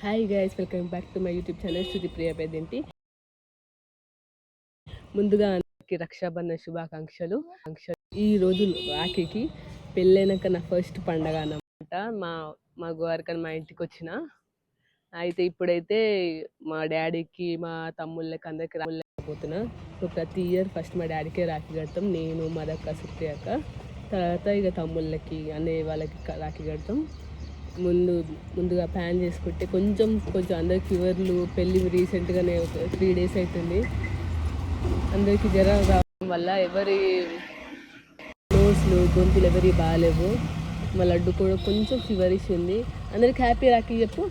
Hi guys, welcome back to my YouTube channel Shruti Priya Peddinti. ముందుగా అందరికీ రక్షాబంధన్ శుభాకాంక్షలు. ఈ రోజు రాఖీకి పెళ్ళైనాక నా ఫస్ట్ పండగ అన్నమాట. మా గోవర్కన్ మా ఇంటికి వచ్చిన అయితే ఇప్పుడైతే మా డాడీకి మా తమ్ముళ్ళకి అందరికి రాకపోతున్నా. సో ప్రతి ఇయర్ ఫస్ట్ మా డాడీకే రాఖీ కడతాం, నేను మదక్క సుప్రియాక. తర్వాత ఇక తమ్ముళ్ళకి అన్నయ్య వాళ్ళకి రాఖీ కడతాం. ముందుగా ప్లాన్ చేసుకుంటే కొంచెం అందరికి ఫీవర్లు, పెళ్ళి రీసెంట్గానే ఒక 3 days అవుతుంది. అందరికీ జ్వరం రావడం వల్ల ఎవరి నోస్లు గొంతులు ఎవరి బాగాలేవు. మా లడ్డు కూడా కొంచెం ఫీవరిష్ ఉంది. అందరికి హ్యాపీ రాఖీ చెప్పు.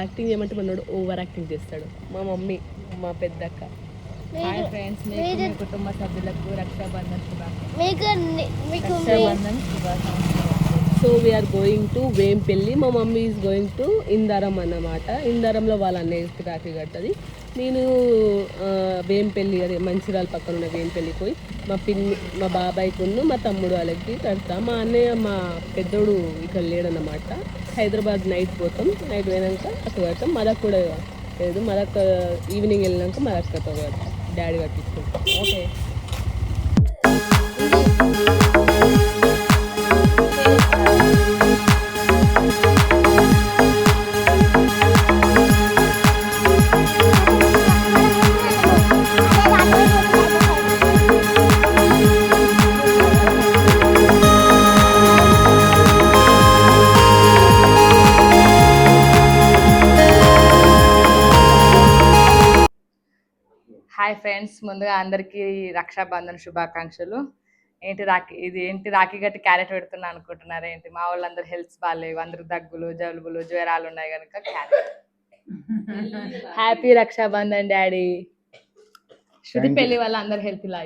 యాక్టింగ్ చేయమంటే మనోడు ఓవర్ యాక్టింగ్ చేస్తాడు. మా మమ్మీ, మా పెద్దక్క. హాయ్ ఫ్రెండ్స్, మీకు మీ కుటుంబ సభ్యులకు రక్షాబంధన్ శుభాకాంక్షలు. So we are going to Vempalli. మా mummy is going to Indaram అన్నమాట. ఇందారంలో వాళ్ళ అన్నయ్యకి రాఖీ కడుతుంది. నేను వేంపల్లి, అదే మంచిర్యాల పక్కన ఉన్న వేంపల్లికి పోయి మా బాబాయ్కి మా తమ్ముడు వాళ్ళకి కడతా. మా అన్నయ్య, మా పెద్దోడు ఇక్కడ లేడన్నమాట. హైదరాబాద్ నైట్ పోతాం. నైట్ పోయినాక అక్కడ కడతాం. మదక్ కూడా లేదు, మదక్ ఈవినింగ్ వెళ్ళినాక మదక్కతో కడతాం. డాడీ కట్టించుకుంటాం. ఓకే. హాయ్ ఫ్రెండ్స్, ముందుగా అందరికీ రక్షాబంధన్ శుభాకాంక్షలు. ఏంటి రాఖీ గట్టి క్యారెట్ పెడుతున్నా అనుకుంటున్నారు ఏంటి? మా వాళ్ళందరూ హెల్త్స్ బాగాలేవు, అందరూ దగ్గులు, జలుబులు, జ్వరాలు ఉన్నాయి కనుక carrot. Happy Rakshabandhan daddy. Shruti పెళ్లి వల్ల అందరు హెల్త్ ఇలా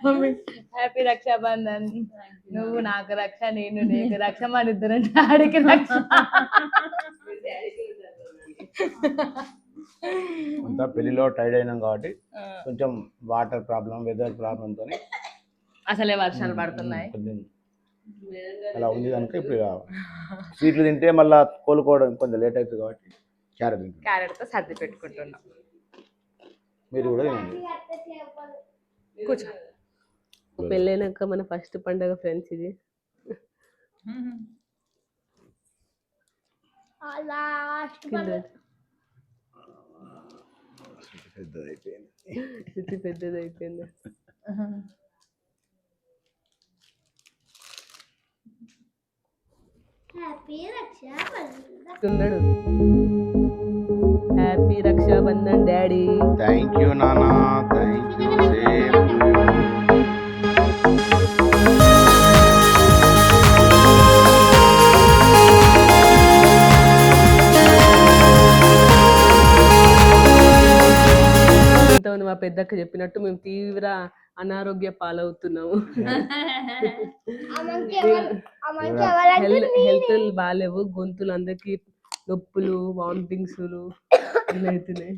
మమ్మీ హ్యాపీ రక్షాబంధన్. నువ్వు నాకు రక్ష, నేను నీకు రక్ష, మన ఇద్దరం డాడీకి రక్ష. అంతా పెళ్లిలో టైడ్ అయినాం కాబట్టి కొంచెం వాటర్ ప్రాబ్లం, వెదర్ ప్రాబ్లంతో అసలే వర్షాలు పడుతున్నాయి. అలా ఉంది కనుక ఇప్పుడు స్వీట్లు తింటే మళ్ళీ కోలుకోవడం కొంచెం లేట్ అవుతుంది కాబట్టి క్యారెట్తో సర్ది పెట్టుకుంటున్నాం. మీరు కూడా తినండి. కూర్చో. పెళ్ళైనాక మన ఫస్ట్ పండగ ఫ్రెండ్స్ ఇది. పెద్దదైపోయింది. ఉన్నాడు. Happy Rakshabandhan daddy. Thank you నానా, థ్యాంక్ యూ. మా పెద్దక్క చెప్పినట్టు మేము తీవ్ర అనారోగ్య పాలవుతున్నాము. హెల్త్ బాగాలేవు, గొంతులు అందరికి నొప్పులు, వామిటింగ్స్ అన్నీ అవుతున్నాయి.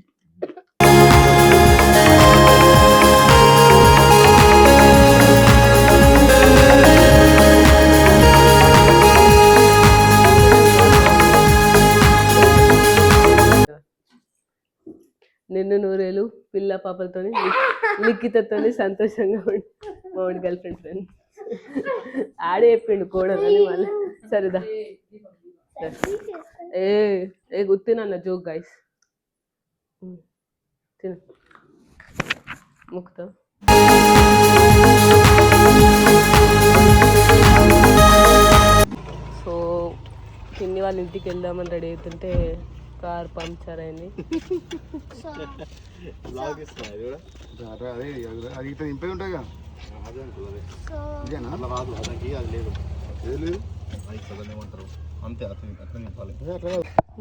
నిన్ను నూరేలు పిల్ల పాపలతో లిఖితతో సంతోషంగా మామిడి గర్ల్ ఫ్రెండ్ ఆడే చెప్పిండు కోడదని మళ్ళీ. సరేదా ఏ గుర్తినన్న జోక్ గైస్. తిన ముక్తా. సో పిన్ని వాళ్ళ ఇంటికి వెళ్దామని రెడీ అవుతుంటే కార్ పంక్చర్ అయింది.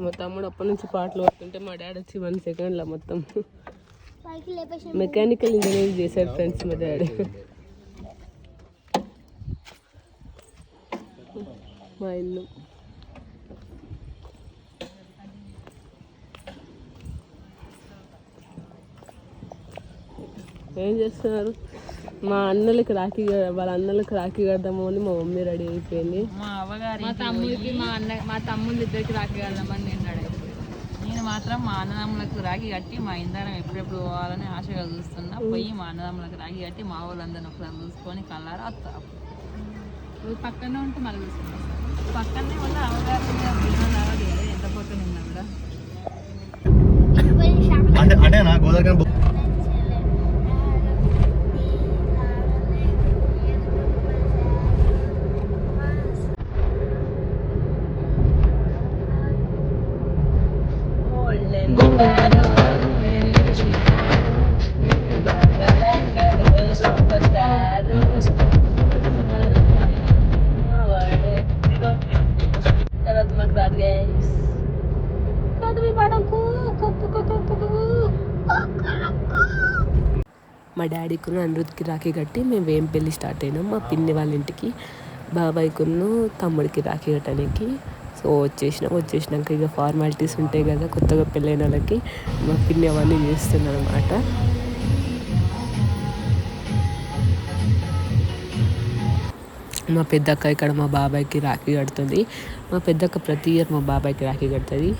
మా తమ్ముడు అప్పటి నుంచి పాటలు పడుతుంటే మా డాడీ వచ్చి 1 second మొత్తం మెకానికల్ ఇంజనీరింగ్ చేశాడు ఫ్రెండ్స్ మా డాడీ. మా ఇల్లు ఏం చేస్తున్నారు? మా అన్నలకి రాఖీ వాళ్ళ అన్నలకు రాఖీ కడదాము అని మా మమ్మీ రెడీ అయిపోయింది. మా అవ్వగారు మా తమ్ముడికి మా తమ్ముళ్ళు ఇద్దరికి రాఖీ కడదామని నేను రెడీ అయిపోయింది. నేను మాత్రం మా అన్నదమ్ములకు రాఖీ కట్టి మా ఇందారం ఎప్పుడెప్పుడు పోవాలని ఆశగా చూస్తున్నా. పోయి మా అన్నదమ్ములకు రాఖీ కట్టి మా వాళ్ళందరినీ ఒకసారి చూసుకొని కళ్ళారా వస్తా. పక్కనే ఉంటే మళ్ళీ చూసుకుంటాం. పక్కనే ఉన్న అవ్వగారు ఎంత పక్కన ఉన్నా కూడా అంటే నా గోదావరి మా డాడీకును అనిరుద్కి రాఖీ కట్టి మేము వేంపల్లి స్టార్ట్ అయినాం మా పిన్ని వాళ్ళ ఇంటికి. బాబాయ్కును తమ్ముడికి రాఖీ కట్టడానికి. సో వచ్చేసినాక ఇక ఫార్మాలిటీస్ ఉంటాయి కదా కొత్తగా పెళ్ళైన వాళ్ళకి. మా పిన్ని అవన్నీ చేస్తున్నాను అనమాట. మా పెద్దక్క ఇక్కడ మా బాబాయ్కి రాఖీ కడుతుంది. మా పెద్దక్క ప్రతి ఇయర్ మా బాబాయ్కి రాఖీ కడుతుంది.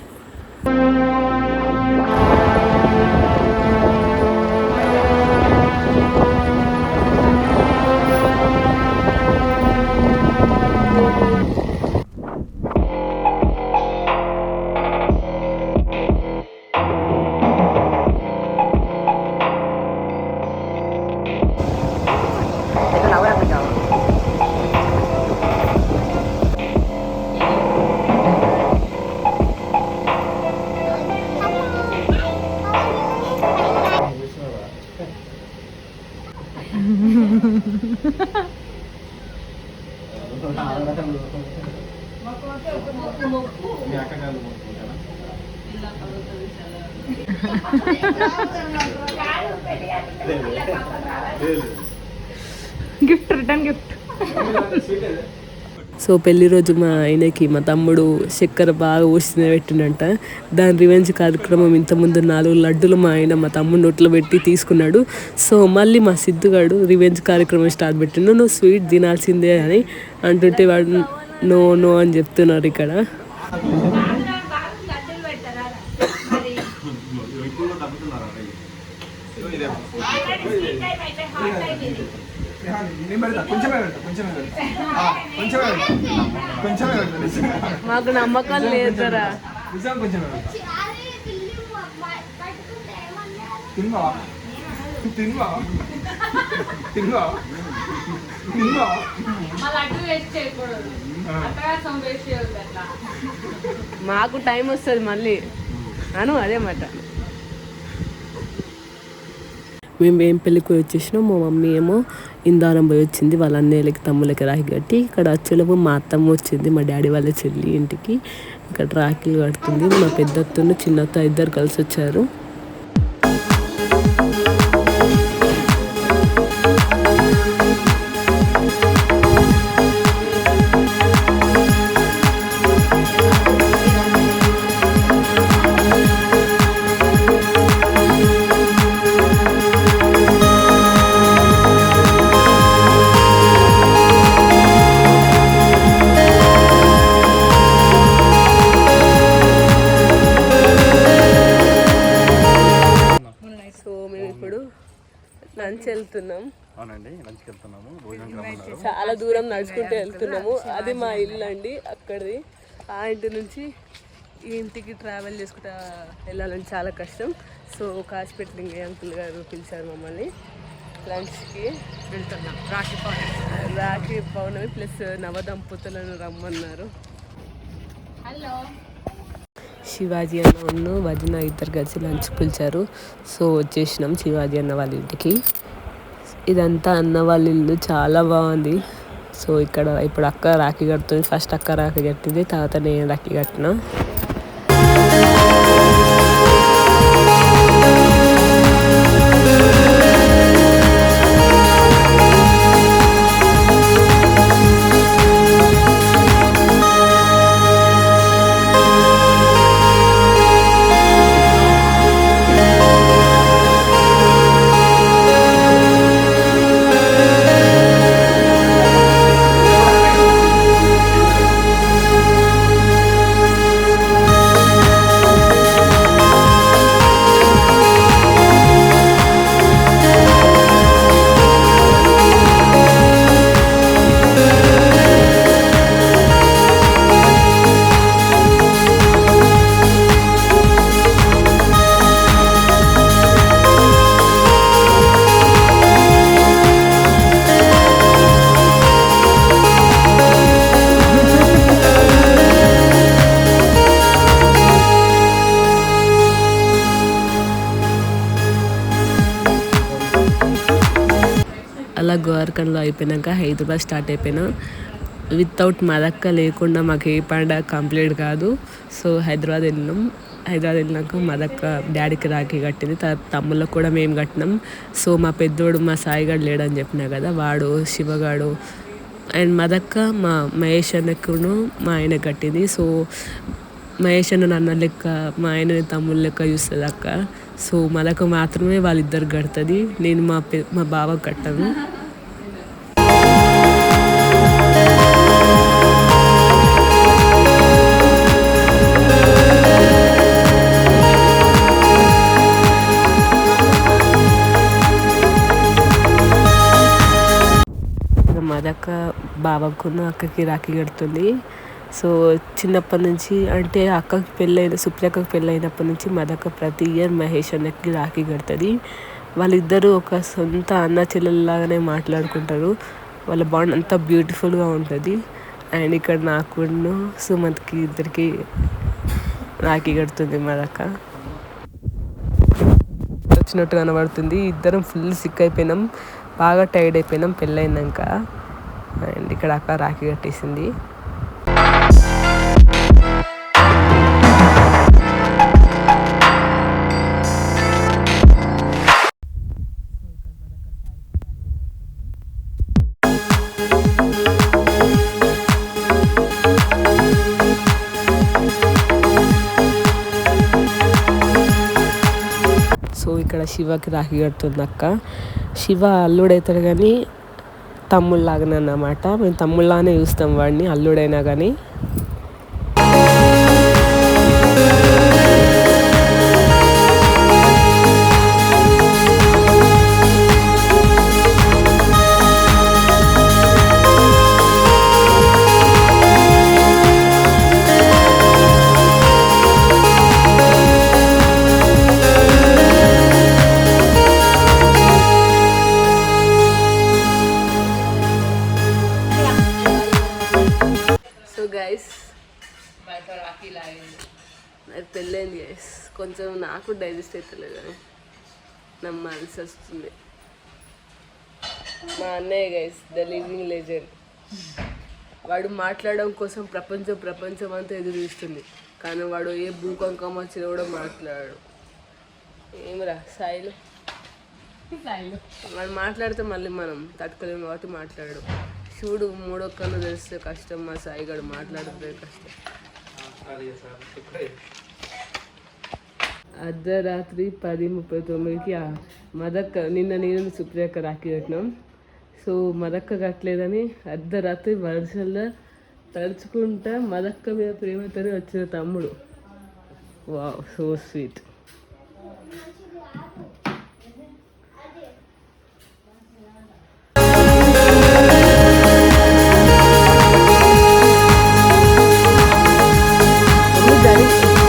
Gift return gift. సో పెళ్లి రోజు మా ఆయనకి మా తమ్ముడు చక్కెర బాగా ఊసిన పెట్టిండంట. దాని రివెంజ్ కార్యక్రమం ఇంతకుముందు 4 లడ్డులు మా ఆయన మా తమ్ముడు నోట్లో పెట్టి తీసుకున్నాడు. సో మళ్ళీ మా సిద్ధుగాడు రివెంజ్ కార్యక్రమం స్టార్ట్ పెట్టిండు. నువ్వు స్వీట్ తినాల్సిందే అని అంటుంటే వాడు నో నో అని చెప్తున్నారు ఇక్కడ. మాకు నమ్మకం లేదురా. మాకు టైం వస్తుంది మళ్ళీ అను అదే మాట. మేము ఏం పెళ్ళికి వచ్చేసినాం. మా మమ్మీ ఏమో ఇందారం పోయి వచ్చింది వాళ్ళ అన్నయ్యలకి తమ్ములకి రాఖీ కట్టి. ఇక్కడ అచ్చులపు మా అత్తమ్మ వచ్చింది మా డాడీ వాళ్ళ చెల్లి ఇంటికి. ఇక్కడ రాఖీలు కడుతుంది. మా పెద్దత్తను చిన్నత్త ఇద్దరు కలిసి వచ్చారు. వెళ్తున్నాం. చాలా దూరం నడుచుకుంటూ వెళ్తున్నాము. అది మా ఇల్లు అండి. అక్కడిది ఆ ఇంటి నుంచి ఈ ఇంటికి ట్రావెల్ చేసుకుంటా వెళ్ళాలని చాలా కష్టం. సో కాసిపేట లింగయ్య అంకుల్ గారు పిలిచారు మమ్మల్ని లంచ్కి. వెళ్తున్నాం. రాఖీ పౌర్ణమి ప్లస్ నవదంపతులను రమ్మన్నారు. హలో శివాజీ అన్న వదిన ఇద్దరు కలిసి లంచ్ పిలిచారు. సో వచ్చేసినాం శివాజీ అన్న వాళ్ళ ఇంటికి. ఇదంతా అన్న వాళ్ళ ఇల్లు చాలా బాగుంది. సో ఇక్కడ ఇప్పుడు అక్క రాఖీ కడుతుంది. ఫస్ట్ అక్క రాఖీ కట్టింది, తర్వాత నేను రాఖీ కట్టిన. గోవర్కన్లో అయిపోయినాక హైదరాబాద్ స్టార్ట్ అయిపోయినా. వితౌట్ మదక్క లేకుండా మాకు ఏ పండుగ కంప్లీట్ కాదు. సో హైదరాబాద్ వెళ్ళినాం. హైదరాబాద్ వెళ్ళినాక మదక్క డాడీకి రాఖీ కట్టింది. తర్వాత తమ్ముళ్ళకు కూడా మేము కట్టినాం. సో మా పెద్దోడు మా సాయిగాడు లేడని చెప్పినా కదా, వాడు శివగాడు అండ్ మదక్క మా మహేష్ అన్నకును మా ఆయన కట్టింది. సో మహేష్ అన్న నన్న లెక్క, మా ఆయన తమ్ముళ్ళ లెక్క చూస్తుంది అక్క. సో మదక్క మాత్రమే వాళ్ళిద్దరు కడుతుంది. నేను మా బావకు కట్టాను. మదక్క బావకున్న అక్కకి రాఖీ కడుతుంది. సో చిన్నప్పటి నుంచి అంటే అక్కకి పెళ్ళైన సుప్రియక్కకి పెళ్ళైనప్పటి నుంచి మదక్క ప్రతి ఇయర్ మహేష్ అన్నకి రాఖీ కడుతుంది. వాళ్ళిద్దరూ ఒక సొంత అన్న చెల్లెల్లాగానే మాట్లాడుకుంటారు. వాళ్ళ బాండ్ అంతా బ్యూటిఫుల్గా ఉంటుంది. అండ్ ఇక్కడ నాకు సుమంత్కి ఇద్దరికి రాఖీ కడుతుంది మదక్క. వచ్చినట్టు కనబడుతుంది. ఇద్దరం ఫుల్ సిక్ అయిపోయినాం, బాగా టైర్డ్ అయిపోయినాం పెళ్ళైనాక. అండ్ ఇక్కడ అక్క రాఖీ కట్టేసింది. సో ఇక్కడ శివకి రాఖీ కడుతుంది అక్క. శివ అల్లుడవుతాడు కానీ తమ్ముళ్ళలాగానే అన్నమాట. మేము తమ్ముళ్ళలానే చూస్తాం వాడిని, అల్లుడైనా కానీ. గైస్ నాకు పెళ్ళైంది గైస్. కొంచెం నాకు డైజెస్ట్ అవుతలేదు కానీ నమ్మాల్సి వస్తుంది. మా అన్నయ్య గైస్ ద లివింగ్ లెజెండ్. వాడు మాట్లాడడం కోసం ప్రపంచం అంతా ఎదురు చూస్తుంది, కానీ వాడు ఏ భూకంకం వచ్చినా కూడా మాట్లాడాడు. ఏమిరా సాయిలు వాడు మాట్లాడితే మళ్ళీ మనం తట్టుకోలేము కాబట్టి మాట్లాడు. చూడు మూడో కన్ను తెలిస్తే కష్టం, మా సాయిగాడు మాట్లాడితే కష్టం. అర్ధరాత్రి 10:39కి మదక్క నిన్న నేను సుప్రియక్క రాఖీ కట్టినాం. సో మదక్క కట్టలేదని అర్ధరాత్రి వరుసల్లో తడుచుకుంటా మదక్క మీద ప్రేమతోనే వచ్చిన తమ్ముడు. Wow, so sweet.